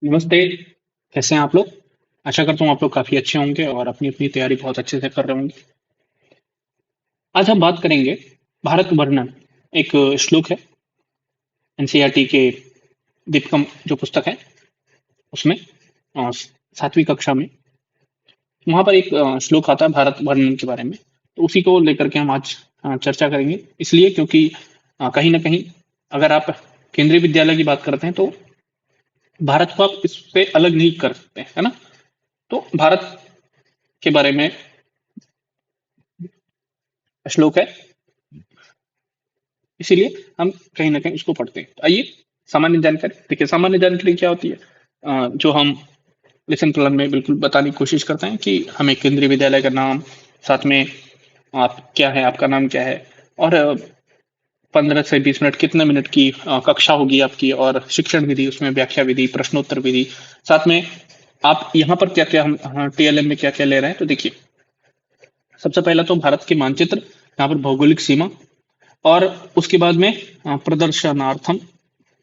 नमस्ते। कैसे हैं आप लोग? आशा करता हूँ आप लोग काफी अच्छे होंगे और अपनी अपनी तैयारी बहुत अच्छे से कर रहे होंगे। आज हम बात करेंगे भारत वर्णन। एक श्लोक है एनसीईआरटी के दीपकम जो पुस्तक है उसमें, सातवीं कक्षा में वहां पर एक श्लोक आता है भारत वर्णन के बारे में। तो उसी को लेकर के हम आज चर्चा करेंगे, इसलिए क्योंकि कहीं ना कहीं अगर आप केंद्रीय विद्यालय की बात करते हैं तो भारत को आप इससे अलग नहीं कर सकते, है ना? तो भारत के बारे में श्लोक है, इसीलिए हम कहीं ना कहीं उसको पढ़ते हैं। तो आइए, सामान्य जानकारी देखिए। सामान्य जानकारी क्या होती है? जो हम लेसन प्लान में बिल्कुल बताने की कोशिश करते हैं कि हमें केंद्रीय विद्यालय का नाम, साथ में आप क्या है, आपका नाम क्या है, और 15 से 20 मिनट, कितने मिनट की कक्षा होगी आपकी, और शिक्षण विधि, उसमें व्याख्या विधि, प्रश्नोत्तर विधि, साथ में आप यहाँ पर क्या क्या हम टीएलएम में क्या क्या ले रहे हैं। तो देखिए, सबसे पहला तो भारत के मानचित्र, यहाँ पर भौगोलिक सीमा, और उसके बाद में प्रदर्शनार्थम,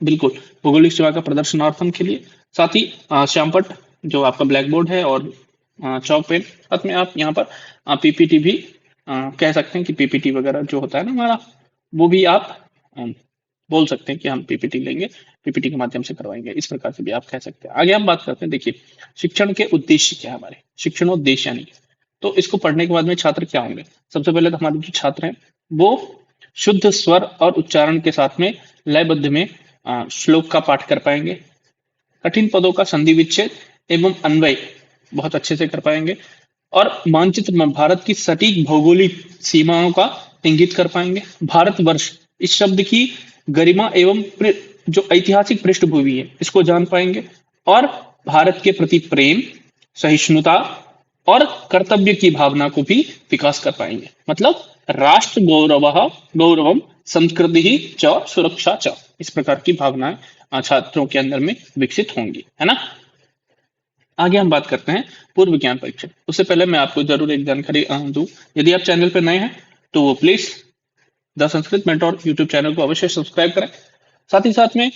बिल्कुल भौगोलिक सेवा का प्रदर्शनार्थम के लिए, साथ ही श्यामपट्ट जो आपका ब्लैक बोर्ड है, और चौक पेन, साथ में आप यहाँ पर पीपीटी भी कह सकते हैं कि पीपीटी वगैरह जो होता है ना हमारा, वो भी आप अ, बोल सकते हैं कि हम पीपीटी लेंगे, पीपीटी के माध्यम से करवाएंगे, इस प्रकार से भी आप कह सकते हैं। आगे हम बात करते हैं। देखिए, शिक्षण के उद्देश्य क्या है हमारे, शिक्षणोद्देश्य यानी, तो इसको पढ़ने के बाद में छात्र क्या होंगे? सबसे पहले तो हमारे जो छात्र हैं वो शुद्ध स्वर और उच्चारण के साथ में लयबद्ध में श्लोक का पाठ कर पाएंगे। कठिन पदों का संधि विच्छेद एवं अन्वय बहुत अच्छे से कर पाएंगे, और मानचित्र में भारत की सटीक भौगोलिक सीमाओं का इंगित कर पाएंगे। भारतवर्ष इस शब्द की गरिमा एवं जो ऐतिहासिक पृष्ठभूमि है इसको जान पाएंगे, और भारत के प्रति प्रेम, सहिष्णुता और कर्तव्य की भावना को भी विकास कर पाएंगे। मतलब राष्ट्र गौरव, गौरवम संस्कृति ही च सुरक्षा च, इस प्रकार की भावनाएं छात्रों के अंदर में विकसित होंगी, है ना? आगे हम बात करते हैं पूर्व ज्ञान परीक्षण। उससे पहले मैं आपको जरूर एक जानकारी दूं। यदि आप चैनल पर नए हैं तो वो please the Sanskrit mentor YouTube channel को अवश्य सब्सक्राइब करें। साथ ही साथ में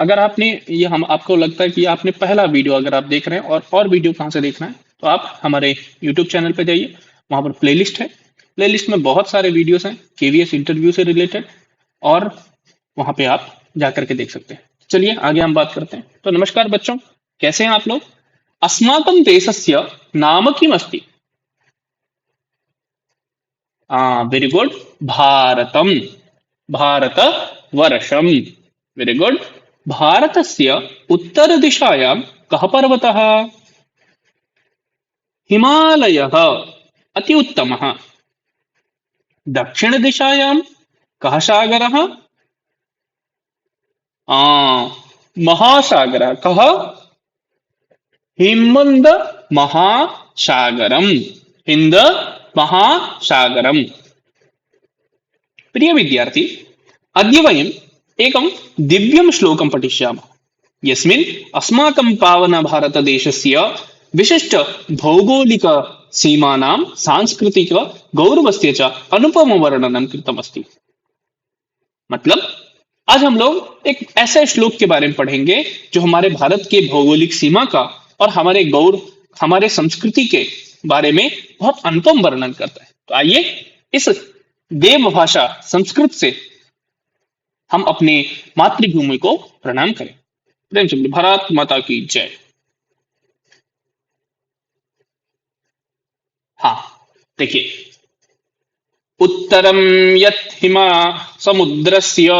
अगर आपने ये हम आपको लगता है कि आपने पहला वीडियो अगर आप देख रहे हैं और वीडियो कहाँ से देखना है, तो आप हमारे यूट्यूब चैनल पे जाइए। वहां पर प्लेलिस्ट है, प्लेलिस्ट में बहुत सारे वीडियोस हैं केवीएस इंटरव्यू से रिलेटेड, और वहां पे आप जाकर के देख सकते हैं। चलिए आगे हम बात करते हैं। तो नमस्कार बच्चों, कैसे हैं आप लोग? अस्माकं देशस्य नाम किम अस्ति? वेरी गुड, भारतम, भारत वर्षम, वेरी गुड। भारतस्य उत्तरदिशायां कः पर्वतः? हिमालयः, अति उत्तमः। दक्षिणदिशायां कः सागरः? आ, महासागरः। कः? हिमवन्त महासागरम्, हिंद महासागरम्। प्रिय विद्यार्थी, अद्य वयम् एकं दिव्यं श्लोकं पठिष्यामः, यस्मिन् अस्माकं पावन भारतदेशस्य विशिष्ट भौगोलिक सीमानां सांस्कृतिक गौरवस्य च अनुपम वर्णनं कृतमस्ति। मतलब आज हम लोग एक ऐसे श्लोक के बारे में पढ़ेंगे जो हमारे भारत के भौगोलिक सीमा का और हमारे गौर, हमारे संस्कृति के बारे में बहुत अनुपम वर्णन करता है। तो आइए इस देव भाषा संस्कृत से हम अपने मातृभूमि को प्रणाम करें। प्रेम से बोलिए, भारत माता की जय। हाँ, देखिए, उत्तरम यत् हिमा समुद्रस्य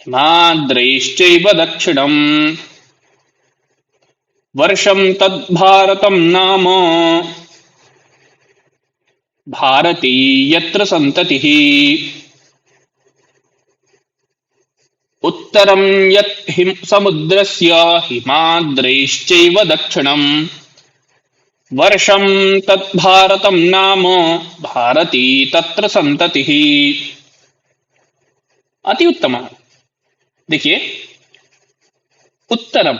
हिमाद्रैश्चैव दक्षिणम् वर्षं तद्भारतं नाम भारती यत्र संततिः। उत्तरं यत् समुद्रस्य हिमाद्रैश्चैव दक्षिणम् वर्षं तत् भारतं नाम भारती तत्र संततिः। अति उत्तम। देखिए, उत्तरम,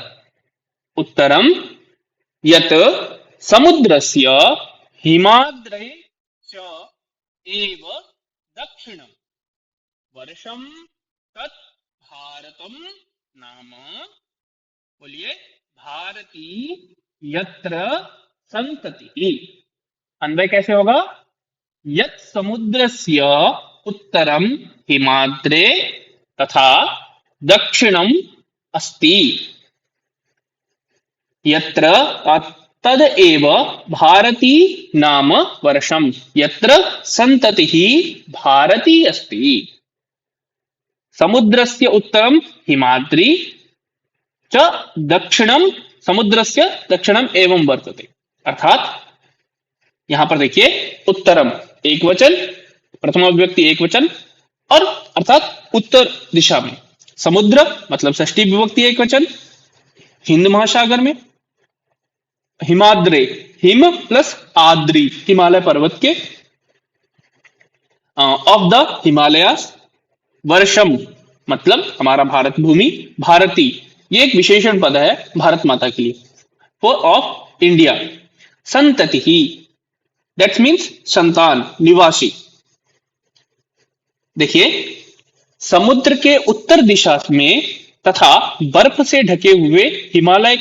उत्तरम यत् समुद्रस्य हिमाद्रै च एव दक्षिणं वर्षं तत् भारतं नाम, बोलिए, भारती यत्र संतति। अन्वय कैसे होगा? यत् समुद्रस्य उत्तरम हिमाद्रे तथा दक्षिणम अस्ति, यत्र तद एव भारती नाम वर्षम, यत्र संततिः भारती अस्ति। समुद्रस्य उत्तरम हिमाद्री च दक्षिणम, समुद्रस्य दक्षिणम एवं वर्तते। अर्थात यहां पर देखिए, उत्तरम एक वचन, प्रथमा विभक्ति एक वचन, और अर्थात उत्तर दिशा में। समुद्र मतलब षष्ठी विभक्ति एक वचन, हिंद महासागर में। हिमाद्रे, हिम प्लस आद्री, हिमालय पर्वत के, ऑफ द हिमालयास। वर्षम मतलब हमारा भारत भूमि, भारती ये एक विशेषण पद है भारत माता के लिए, फॉर ऑफ इंडिया। संतति ही, दैट मीन्स संतान, निवासी। देखिए, समुद्र के उत्तर दिशा में तथा बर्फ से ढके हुए हिमालय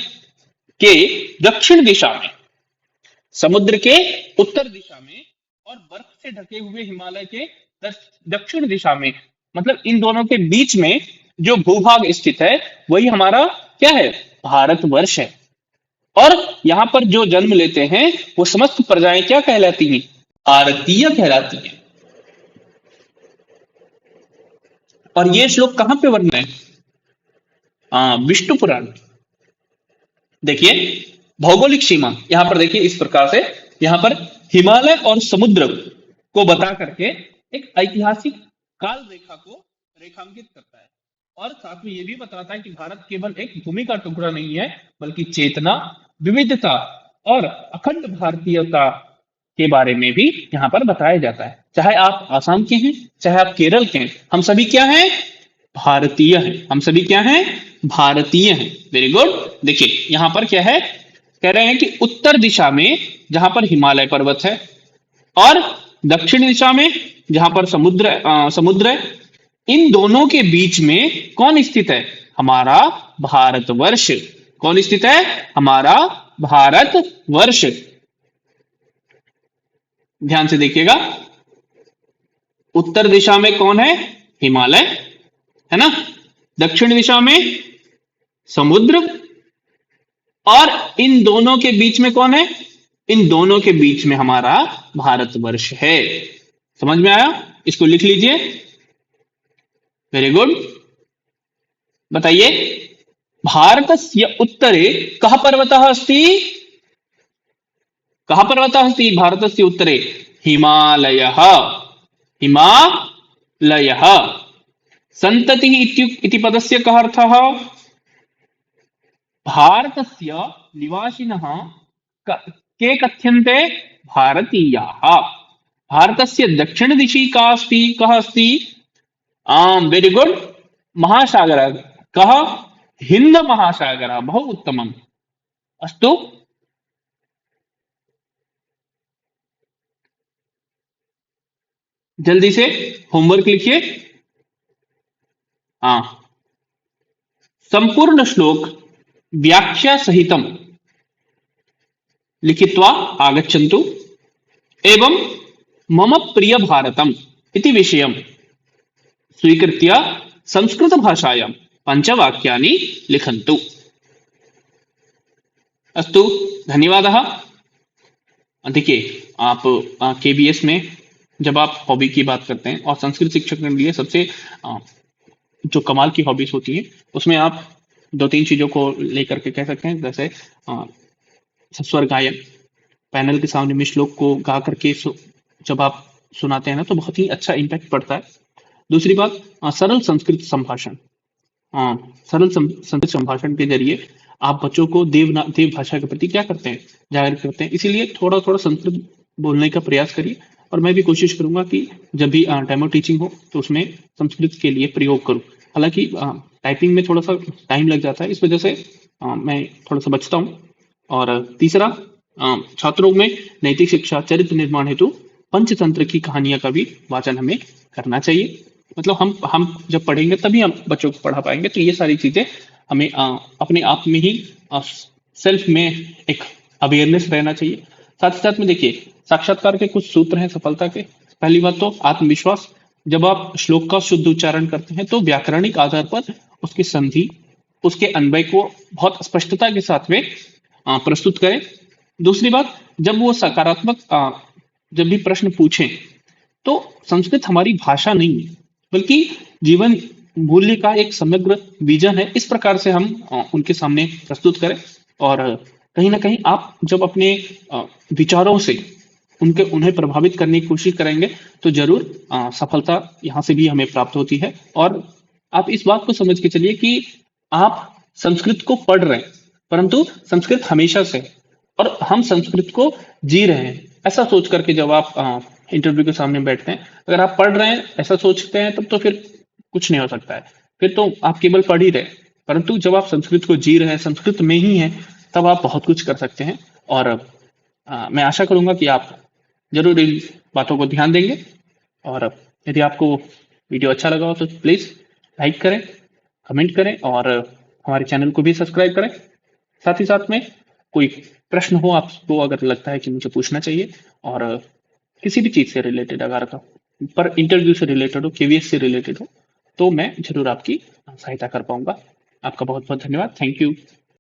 के दक्षिण दिशा में, समुद्र के उत्तर दिशा में और बर्फ से ढके हुए हिमालय के दक्षिण दिशा में, मतलब इन दोनों के बीच में जो भूभाग स्थित है वही हमारा क्या है? भारतवर्ष है। और यहां पर जो जन्म लेते हैं वो समस्त प्रजाएं क्या कहलाती हैं? भारतीय कहलाती हैं। और ये श्लोक कहां पे वर्णन है? विष्णु पुराण में। देखिए, भौगोलिक सीमा यहां पर देखिए इस प्रकार से, यहां पर हिमालय और समुद्र को बता करके एक ऐतिहासिक काल रेखा को रेखांकित करता है, और साथ में यह भी बताता है कि भारत केवल एक भूमि का टुकड़ा नहीं है, बल्कि चेतना, विविधता और अखंड भारतीयता के बारे में भी यहाँ पर बताया जाता है। चाहे आप आसाम के हैं, चाहे आप केरल के हैं, हम सभी क्या हैं? भारतीय हैं। हम सभी क्या हैं? भारतीय हैं। Very good. देखिए यहां पर क्या है, कह रहे हैं कि उत्तर दिशा में जहां पर हिमालय पर्वत है और दक्षिण दिशा में जहां पर समुद्र है, इन दोनों के बीच में कौन स्थित है? हमारा भारतवर्ष। कौन स्थित है? हमारा भारतवर्ष। ध्यान से देखिएगा, उत्तर दिशा में कौन है? हिमालय, है ना। दक्षिण दिशा में समुद्र, और इन दोनों के बीच में कौन है? इन दोनों के बीच में हमारा भारतवर्ष है। समझ में आया? इसको लिख लीजिए। Very good. बताइए, भारतस्य उत्तरे कः पर्वतः अस्ति? कः पर्वतः अस्ति भारतस्य उत्तरे? हिमालयः। हिमालयः। संततिः इति पदस्य कः अर्थः? भारतस्य निवासिनः के कथ्यन्ते? भारतीयाः। भारतस्य दक्षिण दिशि कः अस्ति? कः अस्ति? वेरी गुड, महासागरः। कः? हिंद महासागरः। बहु उत्तमम्। अस्तु, जल्दी से होमवर्क लिखिए। संपूर्ण श्लोक व्याख्या सहितम लिखित्वा आगच्छन्तु, एवं मम प्रिय भारतम इति विषयं स्वीकृत्य संस्कृत भाषायां पंचवाक्यानि लिखन्तु। अस्तु, धन्यवादः। देखिए, आप केबीएस में जब आप हॉबी की बात करते हैं, और संस्कृत शिक्षक के लिए सबसे जो कमाल की हॉबीज होती है, उसमें आप दो तीन चीजों को लेकर के कह सकते हैं, जैसे स्वर गायन, पैनल के सामने में श्लोक को गा करके जब आप सुनाते हैं ना, तो बहुत ही अच्छा इम्पैक्ट पड़ता है। दूसरी बात, सरल संस्कृत संभाषण। सरल संस्कृत संभाषण के जरिए आप बच्चों को देव भाषा के प्रति क्या करते हैं? जागरूक करते हैं। इसीलिए थोड़ा थोड़ा संस्कृत बोलने का प्रयास करिए, और मैं भी कोशिश करूंगा कि जब भी डेमो टीचिंग हो तो उसमें संस्कृत के लिए प्रयोग करूं। हालांकि टाइपिंग में थोड़ा सा टाइम लग जाता है, इस वजह से मैं थोड़ा सा बचता हूं। और तीसरा, छात्रों में नैतिक शिक्षा, चरित्र निर्माण हेतु पंचतंत्र की कहानियां का भी वाचन हमें करना चाहिए। मतलब हम जब पढ़ेंगे तभी हम बच्चों को पढ़ा पाएंगे। तो ये सारी चीजें हमें अपने आप में ही सेल्फ में एक अवेयरनेस रहना चाहिए। साथ ही साथ में देखिए, साक्षात्कार के कुछ सूत्र हैं सफलता के। पहली बात तो आत्मविश्वास। जब आप श्लोक का शुद्ध उच्चारण करते हैं तो व्याकरणिक आधार पर उसकी संधि, उसके अन्वय को बहुत स्पष्टता के साथ में प्रस्तुत करें। दूसरी बात, जब वो सकारात्मक जब भी प्रश्न पूछें तो संस्कृत हमारी भाषा नहीं है, बल्कि जीवन मूल्य का एक समग्र विजन है। इस प्रकार से हम उनके सामने प्रस्तुत करें। और कहीं ना कहीं आप जब अपने विचारों से उन्हें प्रभावित करने की कोशिश करेंगे तो जरूर सफलता यहाँ से भी हमें प्राप्त होती है। और आप इस बात को समझ के चलिए कि आप संस्कृत को पढ़ रहे हैं, परंतु संस्कृत हमेशा से है और हम संस्कृत को जी रहे हैं। ऐसा सोच करके जब आप इंटरव्यू के सामने बैठते हैं, अगर आप पढ़ रहे हैं ऐसा सोचते हैं, तब तो फिर कुछ नहीं हो सकता है। फिर तो आप केवल पढ़ ही रहे हैं। परंतु जब आप संस्कृत को जी रहे हैं, संस्कृत में ही हैं, तब आप बहुत कुछ कर सकते हैं। और मैं आशा करूंगा कि आप जरूर इन बातों को ध्यान देंगे। और यदि आपको वीडियो अच्छा लगा हो तो प्लीज लाइक करें, कमेंट करें और हमारे चैनल को भी सब्सक्राइब करें। साथ ही साथ में कोई प्रश्न हो आपको, अगर लगता है कि मुझे पूछना चाहिए, और किसी भी चीज से रिलेटेड, अगर पर इंटरव्यू से रिलेटेड हो, केवीएस से रिलेटेड हो, तो मैं जरूर आपकी सहायता कर पाऊंगा। आपका बहुत बहुत धन्यवाद। Thank you.